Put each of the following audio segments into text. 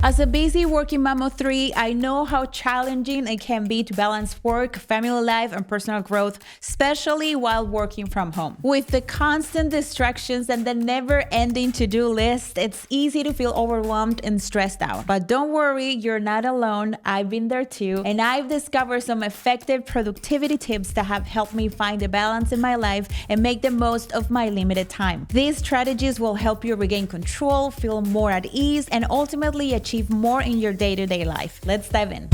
As a busy working mom of 3, I know how challenging it can be to balance work, family life, and personal growth, especially while working from home. With the constant distractions and the never-ending to-do list, it's easy to feel overwhelmed and stressed out. But don't worry, you're not alone. I've been there too, and I've discovered some effective productivity tips that have helped me find a balance in my life and make the most of my limited time. These strategies will help you regain control, feel more at ease, and ultimately achieve more in your day-to-day life. Let's dive in.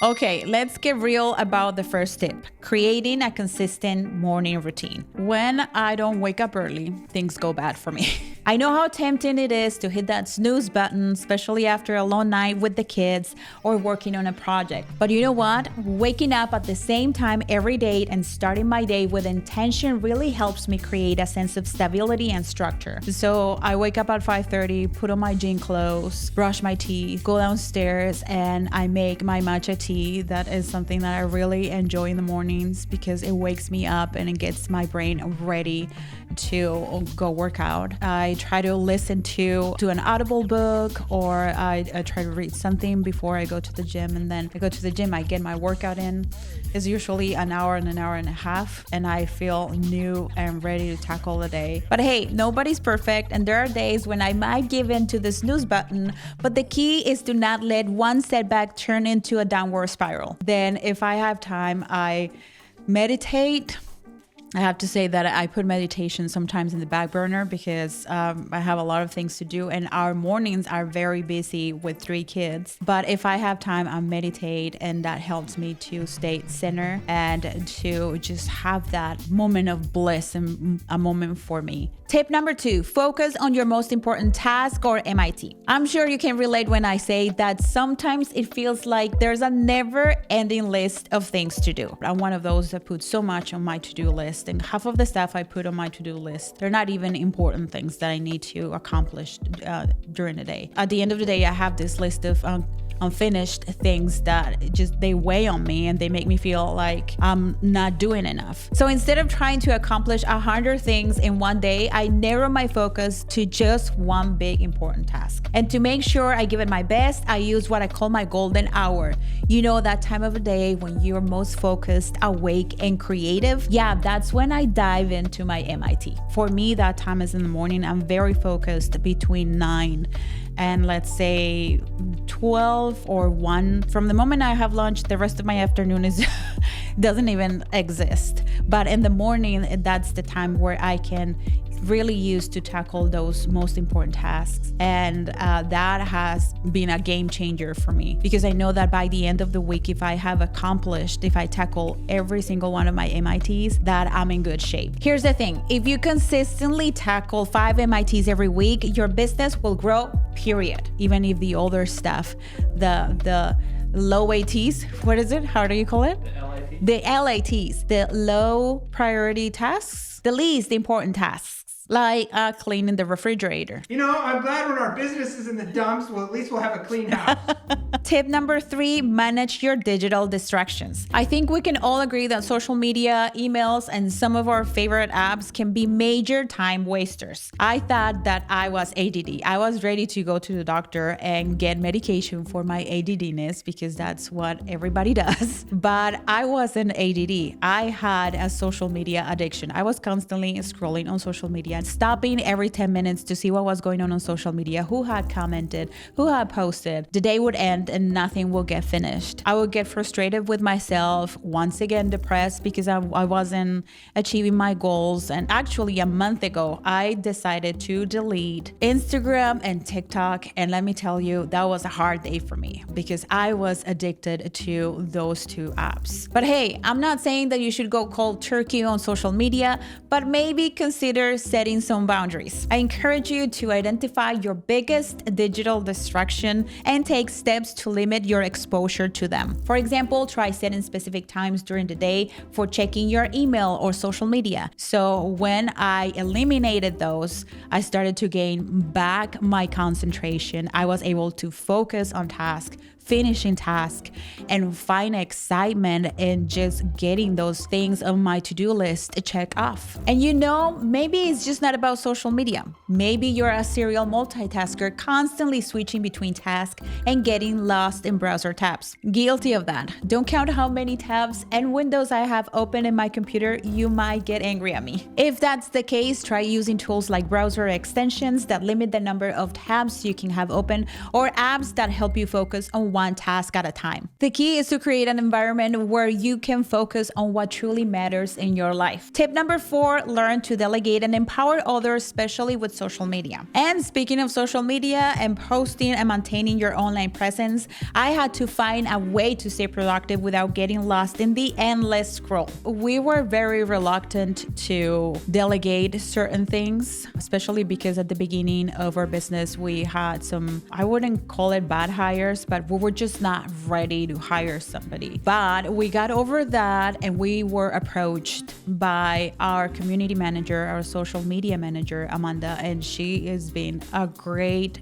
Okay, let's get real about the first tip, creating a consistent morning routine. When I don't wake up early, things go bad for me. I know how tempting it is to hit that snooze button, especially after a long night with the kids or working on a project. But you know what? Waking up at the same time every day and starting my day with intention really helps me create a sense of stability and structure. So I wake up at 5:30, put on my gym clothes, brush my teeth, go downstairs, and I make my matcha tea. That is something that I really enjoy in the mornings because it wakes me up and it gets my brain ready to go work out. I try to listen to an audible book, or I try to read something before I go to the gym, and then I go to the gym, I get my workout in. It's usually an hour and a half, and I feel new and ready to tackle the day. But hey, nobody's perfect, and there are days when I might give in to the snooze button, but the key is to not let one setback turn into a downward spiral. Then if I have time, I meditate. I have to say that I put meditation sometimes in the back burner because I have a lot of things to do, and our mornings are very busy with 3 kids. But if I have time, I meditate, and that helps me to stay centered and to just have that moment of bliss and a moment for me. Tip number 2, focus on your most important task or MIT. I'm sure you can relate when I say that sometimes it feels like there's a never-ending list of things to do. I'm one of those that put so much on my to-do list, and half of the stuff I put on my to-do list, they're not even important things that I need to accomplish during the day. At the end of the day, I have this list of unfinished things that they weigh on me, and they make me feel like I'm not doing enough. So instead of trying to accomplish 100 things in one day, I narrow my focus to just one big important task. And to make sure I give it my best, I use what I call my golden hour. You know, that time of the day when you're most focused, awake, and creative. Yeah, that's when I dive into my MIT. For me, that time is in the morning. I'm very focused between 9 and let's say 12 or 1. From the moment I have lunch, the rest of my afternoon doesn't even exist. But in the morning, that's the time where I can really use to tackle those most important tasks. And that has been a game changer for me, because I know that by the end of the week, if I tackle every single one of my MITs, that I'm in good shape. Here's the thing. If you consistently tackle 5 MITs every week, your business will grow, period. Even if the older stuff, the low ATs, what is it? How do you call it? The LATs, the low priority tasks, the least important tasks. Like cleaning the refrigerator. You know, I'm glad when our business is in the dumps, well, at least we'll have a clean house. Tip number 3, manage your digital distractions. I think we can all agree that social media, emails, and some of our favorite apps can be major time wasters. I thought that I was ADD. I was ready to go to the doctor and get medication for my ADDness, because that's what everybody does. But I wasn't ADD. I had a social media addiction. I was constantly scrolling on social media, stopping every 10 minutes to see what was going on social media, who had commented, who had posted. The day would end and nothing will get finished. I would get frustrated with myself, once again depressed because I wasn't achieving my goals. And actually a month ago, I decided to delete Instagram and TikTok. And let me tell you, that was a hard day for me because I was addicted to those 2 apps. But hey, I'm not saying that you should go cold turkey on social media, but maybe consider setting some boundaries. I encourage you to identify your biggest digital distraction and take steps to limit your exposure to them. For example, try setting specific times during the day for checking your email or social media. So when I eliminated those, I started to gain back my concentration. I was able to focus on tasks, finishing tasks, and find excitement in just getting those things on my to-do list to check off. And you know, maybe it's just just not about social media. Maybe you're a serial multitasker, constantly switching between tasks and getting lost in browser tabs. Guilty of that. Don't count how many tabs and windows I have open in my computer. You might get angry at me. If that's the case, try using tools like browser extensions that limit the number of tabs you can have open, or apps that help you focus on one task at a time. The key is to create an environment where you can focus on what truly matters in your life. Tip number 4, learn to delegate and empower others, especially with social media. And speaking of social media and posting and maintaining your online presence, I had to find a way to stay productive without getting lost in the endless scroll. We were very reluctant to delegate certain things, especially because at the beginning of our business, we had some, I wouldn't call it bad hires, but we were just not ready to hire somebody. But we got over that, and we were approached by our community manager, our social media manager, Amanda, and she has been a great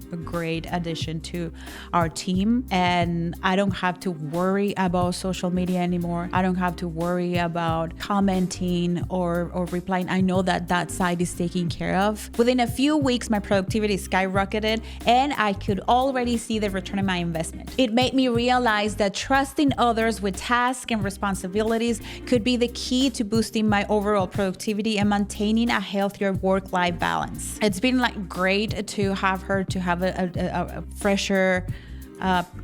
addition to our team. And I don't have to worry about social media anymore. I don't have to worry about commenting or replying. I know that side is taken care of. Within a few weeks, my productivity skyrocketed, and I could already see the return on my investment. It made me realize that trusting others with tasks and responsibilities could be the key to boosting my overall productivity and maintaining a healthier work-life balance. It's been great to have her to have a fresher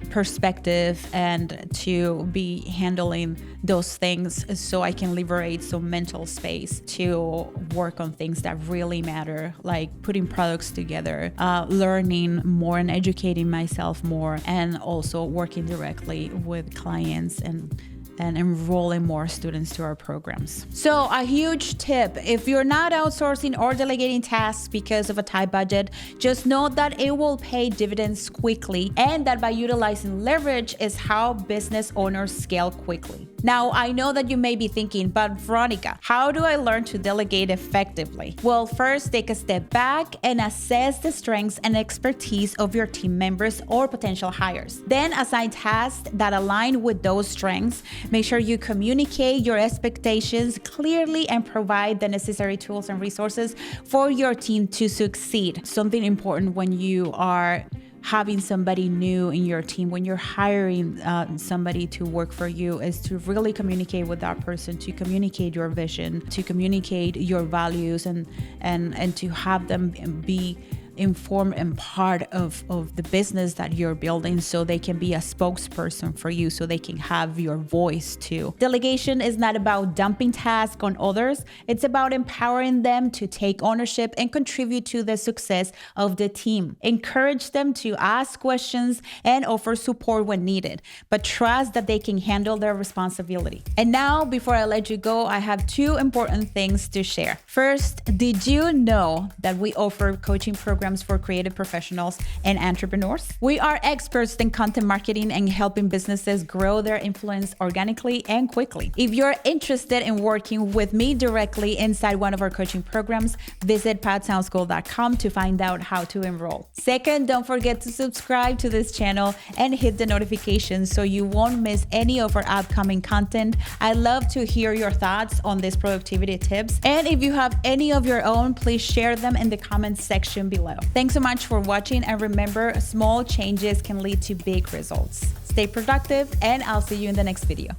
perspective and to be handling those things, so I can liberate some mental space to work on things that really matter, like putting products together, learning more and educating myself more, and also working directly with clients and enrolling more students to our programs. So a huge tip: if you're not outsourcing or delegating tasks because of a tight budget, just know that it will pay dividends quickly, and that by utilizing leverage is how business owners scale quickly. Now, I know that you may be thinking, but Veronica, how do I learn to delegate effectively? Well, first, take a step back and assess the strengths and expertise of your team members or potential hires. Then assign tasks that align with those strengths. Make sure you communicate your expectations clearly and provide the necessary tools and resources for your team to succeed. Something important when you are having somebody new in your team, when you're hiring somebody to work for you, is to really communicate with that person, to communicate your vision, to communicate your values, and to have them be informed and part of the business that you're building, so they can be a spokesperson for you, so they can have your voice too. Delegation is not about dumping tasks on others. It's about empowering them to take ownership and contribute to the success of the team. Encourage them to ask questions and offer support when needed, but trust that they can handle their responsibility. And now, before I let you go, I have 2 important things to share. First, did you know that we offer coaching programs for creative professionals and entrepreneurs? We are experts in content marketing and helping businesses grow their influence organically and quickly. If you're interested in working with me directly inside one of our coaching programs, visit patsoundschool.com to find out how to enroll. Second, don't forget to subscribe to this channel and hit the notifications so you won't miss any of our upcoming content. I love to hear your thoughts on these productivity tips, and if you have any of your own, please share them in the comments section below. Thanks so much for watching, and remember, small changes can lead to big results. Stay productive, and I'll see you in the next video.